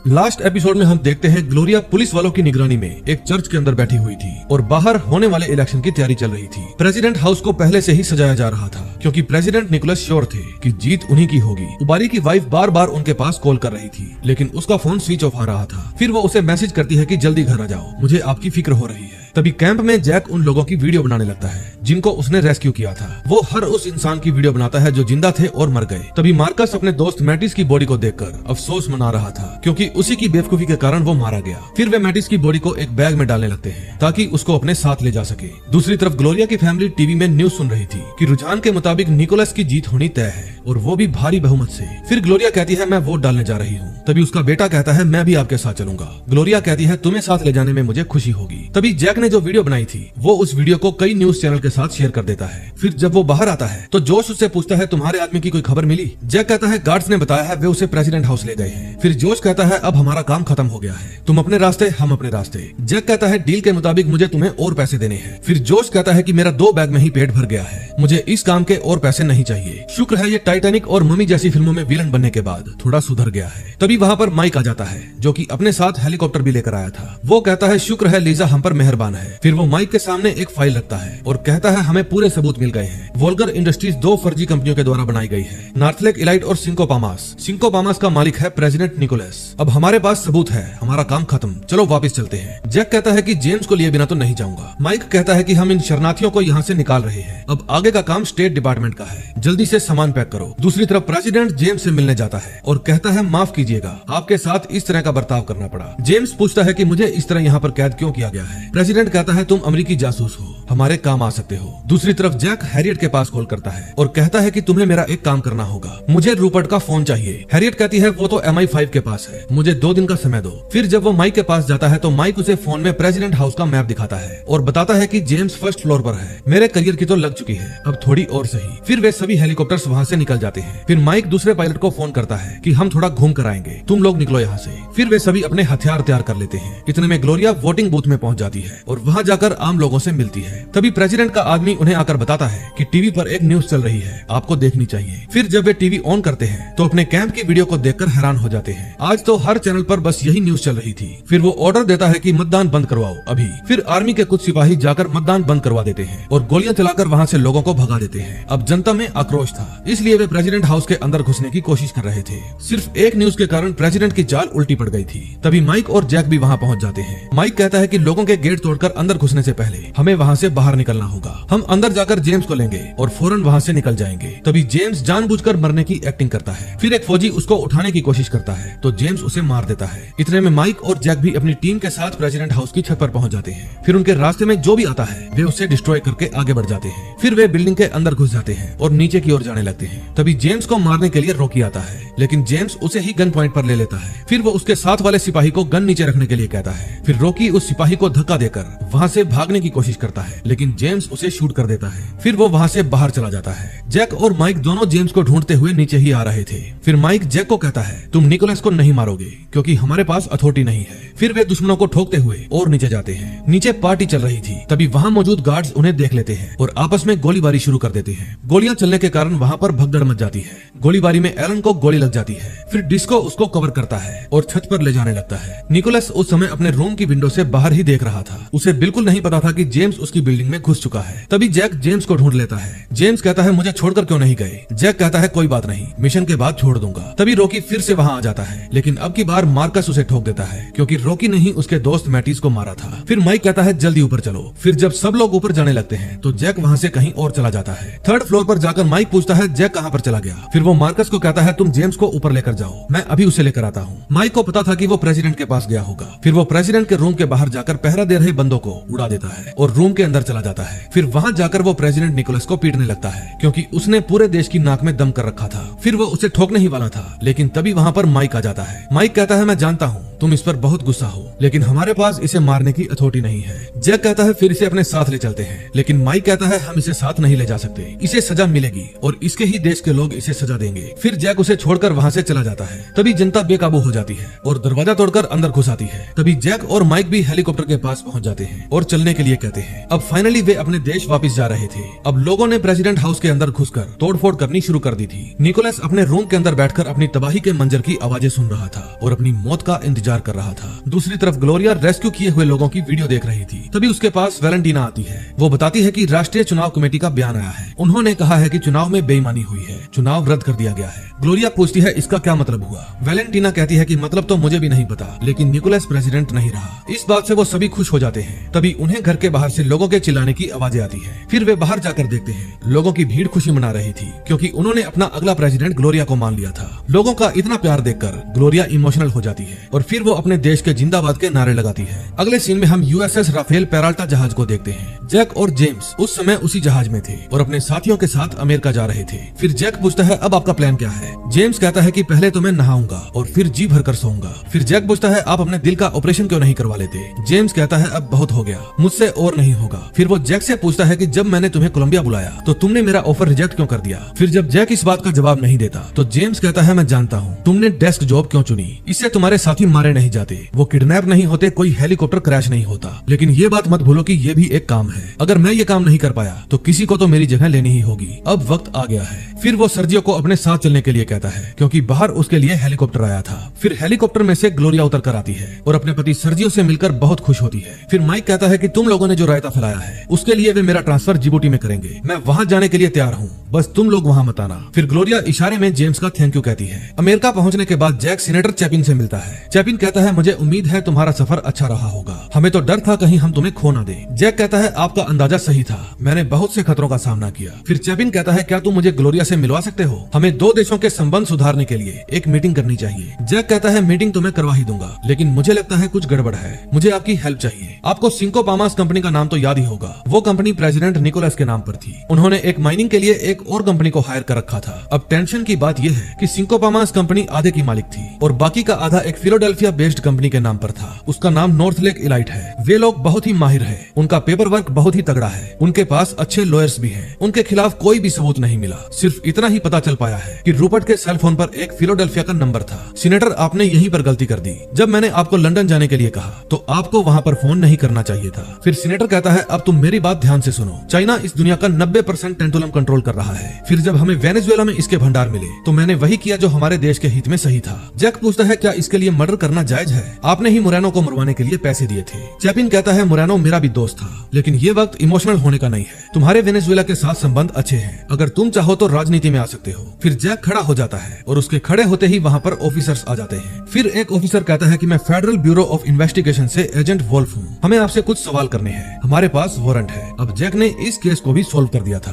लास्ट एपिसोड में हम देखते हैं ग्लोरिया पुलिस वालों की निगरानी में एक चर्च के अंदर बैठी हुई थी और बाहर होने वाले इलेक्शन की तैयारी चल रही थी। प्रेसिडेंट हाउस को पहले से ही सजाया जा रहा था क्योंकि प्रेसिडेंट निकोलस श्योर थे कि जीत उन्हीं की होगी। उबारी की वाइफ बार बार उनके पास कॉल कर रही थी, लेकिन उसका फोन स्विच ऑफ आ रहा था। फिर वो उसे मैसेज करती है कि जल्दी घर आ जाओ, मुझे आपकी फिक्र हो रही है। तभी कैंप में जैक उन लोगों की वीडियो बनाने लगता है जिनको उसने रेस्क्यू किया था। वो हर उस इंसान की वीडियो बनाता है जो जिंदा थे और मर गए। तभी मार्कस अपने दोस्त मैटिस की बॉडी को देखकर अफसोस मना रहा था क्योंकि उसी की बेवकूफी के कारण वो मारा गया। फिर वे मैटिस की बॉडी को एक बैग में डालने लगते हैं ताकि उसको अपने साथ ले जा सके। दूसरी तरफ ग्लोरिया की फैमिली टीवी में न्यूज सुन रही थी कि रुझान के मुताबिक निकोलस की जीत होनी तय है और वो भी भारी बहुमत से। फिर ग्लोरिया कहती है मैं वोट डालने जा रही हूँ। तभी उसका बेटा कहता है मैं भी आपके साथ चलूंगा। ग्लोरिया कहती है तुम्हें साथ ले जाने में मुझे खुशी होगी। तभी जैक ने जो वीडियो बनाई थी वो उस वीडियो को कई न्यूज चैनल के साथ शेयर कर देता है। फिर जब वो बाहर आता है तो जोश उससे पूछता है तुम्हारे आदमी की कोई खबर मिली? जैक कहता है गार्ड्स ने बताया है वे उसे प्रेसिडेंट हाउस ले गए हैं। फिर जोश कहता है अब हमारा काम खत्म हो गया है, तुम अपने रास्ते हम अपने रास्ते। जैक कहता है डील के मुताबिक मुझे तुम्हें और पैसे देने हैं। फिर जोश कहता है कि मेरा 2 बैग में ही पेट भर गया है, मुझे इस काम के और पैसे नहीं चाहिए। शुक्र है ये टाइटैनिक और ममी जैसी फिल्मों में विलन बनने के बाद थोड़ा सुधर गया है। तभी वहाँ पर माइक आ जाता है जो कि अपने साथ हेलीकॉप्टर भी लेकर आया था। वो कहता है शुक्र है लीजा हम पर मेहरबान हैरान है। फिर वो माइक के सामने एक फाइल रखता है और कहता है हमें पूरे सबूत मिल गए हैं। वोल्गर इंडस्ट्रीज 2 फर्जी कंपनियों के द्वारा बनाई गई है, नार्थलेक इलाइट और सिंको पामास। सिंको पामास का मालिक है प्रेसिडेंट निकोलस। अब हमारे पास सबूत है, हमारा काम खत्म, चलो वापस चलते हैं। जैक कहता है कि जेम्स को लिए बिना तो नहीं जाऊंगा। माइक कहता है कि हम इन शरणार्थियों को यहाँ से निकाल रहे हैं, अब आगे का काम स्टेट डिपार्टमेंट का है, जल्दी से सामान पैक करो। दूसरी तरफ प्रेसिडेंट जेम्स से मिलने जाता है और कहता है माफ कीजिएगा, आपके साथ इस तरह का बर्ताव करना पड़ा। जेम्स पूछता है कि मुझे इस तरह यहाँ पर कैद क्यों किया गया है। प्रेसिडेंट कहता है तुम अमेरिकी जासूस हो, हमारे काम आ सकते हो। दूसरी तरफ जैक हैरियट के पास कॉल करता है और कहता है कि तुम्हें मेरा एक काम करना होगा, मुझे रूपर्ट का फोन चाहिए। हैरियट कहती है वो तो MI5 के पास है, मुझे 2 दिन का समय दो। फिर जब वो माइक के पास जाता है तो माइक उसे फोन में प्रेसिडेंट हाउस का मैप दिखाता है और बताता है कि जेम्स फर्स्ट फ्लोर पर है। मेरे करियर की तो लग चुकी है, अब थोड़ी और सही। फिर वे सभी हेलीकॉप्टर्स वहाँ से निकल जाते हैं। फिर माइक दूसरे पायलट को फोन करता है कि हम थोड़ा घूम कर आएंगे, तुम लोग निकलो यहाँ से। फिर वे सभी अपने हथियार तैयार कर लेते हैं। इतने में ग्लोरिया वोटिंग बूथ में पहुंच जाती है और वहाँ जाकर आम लोगों से मिलती है। तभी प्रेसिडेंट का आदमी उन्हें आकर बताता है कि टीवी पर एक न्यूज चल रही है, आपको देखनी चाहिए। फिर जब वे टीवी ऑन करते हैं तो अपने कैंप की वीडियो को देखकर हैरान हो जाते हैं। आज तो हर चैनल पर बस यही न्यूज चल रही थी। फिर वो ऑर्डर देता है कि मतदान बंद करवाओ अभी। फिर आर्मी के कुछ सिपाही जाकर मतदान बंद करवा देते हैं और गोलियां चलाकर वहाँ से लोगों को भगा देते हैं। अब जनता में आक्रोश था, इसलिए वे प्रेसिडेंट हाउस के अंदर घुसने की कोशिश कर रहे थे। सिर्फ एक न्यूज के कारण प्रेसिडेंट की चाल उल्टी पड़ गई थी। तभी माइक और जैक भी वहाँ पहुँच जाते हैं। माइक कहता है कि लोगों के गेट तोड़कर अंदर घुसने से पहले हमें वहाँ से बाहर निकलना होगा। हम अंदर जाकर जेम्स को लेंगे और फौरन वहाँ से निकल जाएंगे। तभी जेम्स जानबूझकर मरने की एक्टिंग करता है। फिर एक फौजी उसको उठाने की कोशिश करता है तो जेम्स उसे मार देता है। इतने में माइक और जैक भी अपनी टीम के साथ प्रेसिडेंट हाउस की छत पर पहुंच जाते हैं। फिर उनके रास्ते में जो भी आता है वे उसे डिस्ट्रॉय करके आगे बढ़ जाते हैं। फिर वे बिल्डिंग के अंदर घुस जाते हैं और नीचे की ओर जाने लगते हैं। तभी जेम्स को मारने के लिए रॉकी आता है, लेकिन जेम्स उसे ही गन पॉइंट पर ले लेता है। फिर वो उसके साथ वाले सिपाही को गन नीचे रखने के लिए कहता है। फिर रॉकी उस सिपाही को धक्का देकर वहाँ से भागने की कोशिश करता है, लेकिन जेम्स उसे शूट कर देता है। फिर वो वहाँ से बाहर चला जाता है। जैक और माइक दोनों जेम्स को ढूंढते हुए नीचे ही आ रहे थे। फिर माइक जैक को कहता है तुम निकोलस को नहीं मारोगे क्योंकि हमारे पास अथॉरिटी नहीं है। फिर वे दुश्मनों को ठोकते हुए और नीचे जाते हैं। नीचे पार्टी चल रही थी। तभी वहाँ मौजूद गार्ड्स उन्हें देख लेते हैं और आपस में गोलीबारी शुरू कर देते हैं। गोलियां चलने के कारण वहाँ पर भगदड़ मच जाती है। गोलीबारी में एलन को गोली लग जाती है। फिर डिस्को उसको कवर करता है और छत पर ले जाने लगता है। निकोलस उस समय अपने रूम की विंडो से बाहर ही देख रहा था। उसे बिल्कुल नहीं पता था कि जेम्स उसकी बिल्डिंग में घुस चुका है। तभी जैक जेम्स को ढूंढ लेता है। जेम्स कहता है मुझे छोड़कर क्यों नहीं गए। जैक कहता है कोई बात नहीं, मिशन के बाद छोड़ दूंगा। तभी रॉकी फिर से वहाँ आ जाता है, लेकिन अब की बार मार्कस उसे ठोक देता है क्योंकि रॉकी ने ही उसके दोस्त मैटिस को मारा था। फिर माइक कहता है जल्दी ऊपर चलो। फिर जब सब लोग ऊपर जाने लगते हैं तो जैक वहाँ से कहीं और चला जाता है। 3rd फ्लोर पर जाकर माइक पूछता है जैक कहाँ पर चला गया। फिर वो मार्कस को कहता है तुम जेम्स को ऊपर लेकर जाओ, मैं अभी उसे लेकर आता हूँ। माइक को पता था कि वो प्रेसिडेंट के पास गया होगा। फिर वो प्रेसिडेंट के रूम के बाहर जाकर पहरा दे रहे बंदों को उड़ा देता है और रूम के अंदर चला जाता है। फिर वहाँ जाकर वो प्रेसिडेंट निकोलस को पीटने लगता है क्योंकि उसने पूरे देश की नाक में दम कर रखा था। फिर वो उसे ठोकने ही वाला था, लेकिन तभी वहाँ पर माइक आ जाता है। माइक कहता है मैं जानता हूँ तुम इस पर बहुत गुस्सा हो, लेकिन हमारे पास इसे मारने की अथॉरिटी नहीं है। जैक कहता है फिर इसे अपने साथ ले चलते हैं, लेकिन माइक कहता है हम इसे साथ नहीं ले जा सकते, इसे सजा मिलेगी और इसके ही देश के लोग इसे सजा देंगे। फिर जैक उसे छोड़कर वहाँ से चला जाता है। तभी जनता बेकाबू हो जाती है और दरवाजा तोड़कर अंदर घुस आती है। तभी जैक और माइक भी हेलीकॉप्टर के पास पहुँच जाते हैं और चलने के लिए कहते हैं। अब फाइनली वे अपने देश वापस जा रहे थे। अब लोगों ने प्रेसिडेंट हाउस के अंदर घुसकर तोड़फोड़ करनी शुरू कर दी थी। निकोलस अपने रूम के अंदर बैठकर अपनी तबाही के मंजर की आवाजें सुन रहा था और अपनी मौत का इंतजार कर रहा था। दूसरी तरफ ग्लोरिया रेस्क्यू किए हुए लोगों की वीडियो देख रही थी। तभी उसके पास वैलेंटीना आती है। वो बताती है कि राष्ट्रीय चुनाव कमेटी का बयान आया है, उन्होंने कहा है कि चुनाव में बेईमानी हुई है, चुनाव रद्द कर दिया गया है। ग्लोरिया पूछती है इसका क्या मतलब हुआ। वैलेंटीना कहती है कि मतलब तो मुझे भी नहीं पता, लेकिन निकोलस प्रेसिडेंट नहीं रहा। इस बात से वो सभी खुश हो जाते हैं। तभी उन्हें घर के बाहर से लोगों के चिल्लाने की आवाजें आती है। फिर वे बाहर जाकर देखते हैं, लोगों की भीड़ खुशी मना रही थी क्योंकि उन्होंने अपना अगला प्रेसिडेंट ग्लोरिया को मान लिया था। लोगों का इतना प्यार देखकर ग्लोरिया इमोशनल हो जाती है और फिर वो अपने देश के जिंदाबाद के नारे लगाती है। अगले सीन में हम USS राफेल पेराल्टा जहाज को देखते हैं। जैक और जेम्स उस समय उसी जहाज में थे और अपने साथियों के साथ अमेरिका जा रहे थे। फिर जैक पूछता है अब आपका प्लान क्या है। जेम्स कहता है कि पहले तो मैं नहाऊंगा और फिर जी भर कर सोऊंगा। फिर जैक पूछता है आप अपने दिल का ऑपरेशन क्यों नहीं करवा लेते। जेम्स कहता है अब बहुत हो गया, मुझसे और नहीं होगा। फिर वो जैक से पूछता है कि जब मैंने तुम्हें कोलंबिया बुलाया तो तुमने मेरा ऑफर रिजेक्ट क्यों कर दिया। फिर जब जैक इस बात का जवाब नहीं देता तो जेम्स कहता है मैं जानता हूँ तुमने डेस्क जॉब क्यों चुनी, इससे तुम्हारे साथी मारे नहीं जाते, वो किडनैप नहीं होते, कोई हेलीकॉप्टर क्रैश नहीं होता। लेकिन ये बात मत भूलो कि ये भी एक काम है। है। अगर मैं ये काम नहीं कर पाया तो किसी को तो मेरी जगह लेनी ही होगी। अब वक्त आ गया है। फिर वो सर्जियो को अपने साथ चलने के लिए कहता है क्योंकि बाहर उसके लिए हेलीकॉप्टर आया था। फिर हेलीकॉप्टर में से ग्लोरिया उतर कर आती है और अपने पति सर्जियो से मिलकर बहुत खुश होती है। फिर माइक कहता है कि तुम लोगों ने जो रायता फैलाया है उसके लिए वे मेरा ट्रांसफर जिबूटी में करेंगे। मैं वहाँ जाने के लिए तैयार हूँ, बस तुम लोग वहाँ मत आना। फिर ग्लोरिया इशारे में जेम्स का थैंक यू कहती है। अमेरिका पहुँचने के बाद जैक सीनेटर चैपिन से मिलता है। चैपिन कहता है मुझे उम्मीद है तुम्हारा सफर अच्छा रहा होगा, हमें तो डर था कहीं हम तुम्हें खो ना दे। जैक कहता है आपका अंदाजा सही था, मैंने बहुत से खतरों का सामना किया। फिर चैपिन कहता है क्या तुम मुझे ग्लोरिया से मिलवा सकते हो, हमें दो देशों के संबंध सुधारने के लिए एक मीटिंग करनी चाहिए। जैक कहता है मीटिंग तो मैं करवा ही दूंगा, लेकिन मुझे लगता है कुछ गड़बड़ है, मुझे आपकी हेल्प चाहिए। आपको सिंको पामास कंपनी का नाम तो याद ही होगा, वो कंपनी प्रेसिडेंट निकोलस के नाम पर थी। उन्होंने एक माइनिंग के लिए एक और कंपनी को हायर कर रखा था। अब टेंशन की बात यह है कि सिंको पामास कंपनी आधे की मालिक थी और बाकी का आधा एक फिलाडेल्फिया बेस्ड कंपनी के नाम पर था। उसका नाम नॉर्थ लेक इलाइट है। वे लोग बहुत ही माहिर है, उनका पेपर वर्क बहुत ही तगड़ा है, उनके पास अच्छे लॉयर्स भी हैं। उनके खिलाफ कोई भी सबूत नहीं मिला, सिर्फ इतना ही पता चल पाया है कि रूपर्ट के सेल फोन पर एक फिलाडेल्फिया का नंबर था। सीनेटर आपने यहीं पर गलती कर दी, जब मैंने आपको लंदन जाने के लिए कहा तो आपको वहाँ पर फोन नहीं करना चाहिए था। फिर सीनेटर कहता है अब तुम मेरी बात ध्यान से सुनो, चाइना इस दुनिया का 90% टेंटुलम कंट्रोल कर रहा है। फिर जब हमें वेनेजुएला में इसके भंडार मिले तो मैंने वही किया जो हमारे देश के हित में सही था। जैक पूछता है क्या इसके लिए मर्डर करना जायज है, आपने ही मोरेनो को मरवाने के लिए पैसे दिए थे। चैपिन कहता है मोरेनो मेरा भी दोस्त था, लेकिन ये वक्त इमोशनल होने का नहीं है, तुम्हारे वेनेजुएला के साथ संबंध अच्छे हैं, अगर तुम चाहो तो राजनीति में आ सकते हो। फिर जैक खड़ा हो जाता है और उसके खड़े होते ही वहाँ पर ऑफिसर्स आ जाते हैं। फिर एक ऑफिसर कहता है कि मैं फेडरल ब्यूरो ऑफ इन्वेस्टिगेशन से एजेंट वोल्फ हूँ, हमें आपसे कुछ सवाल करने हैं, हमारे पास वारंट है। अब जैक ने इस केस को भी सॉल्व कर दिया था।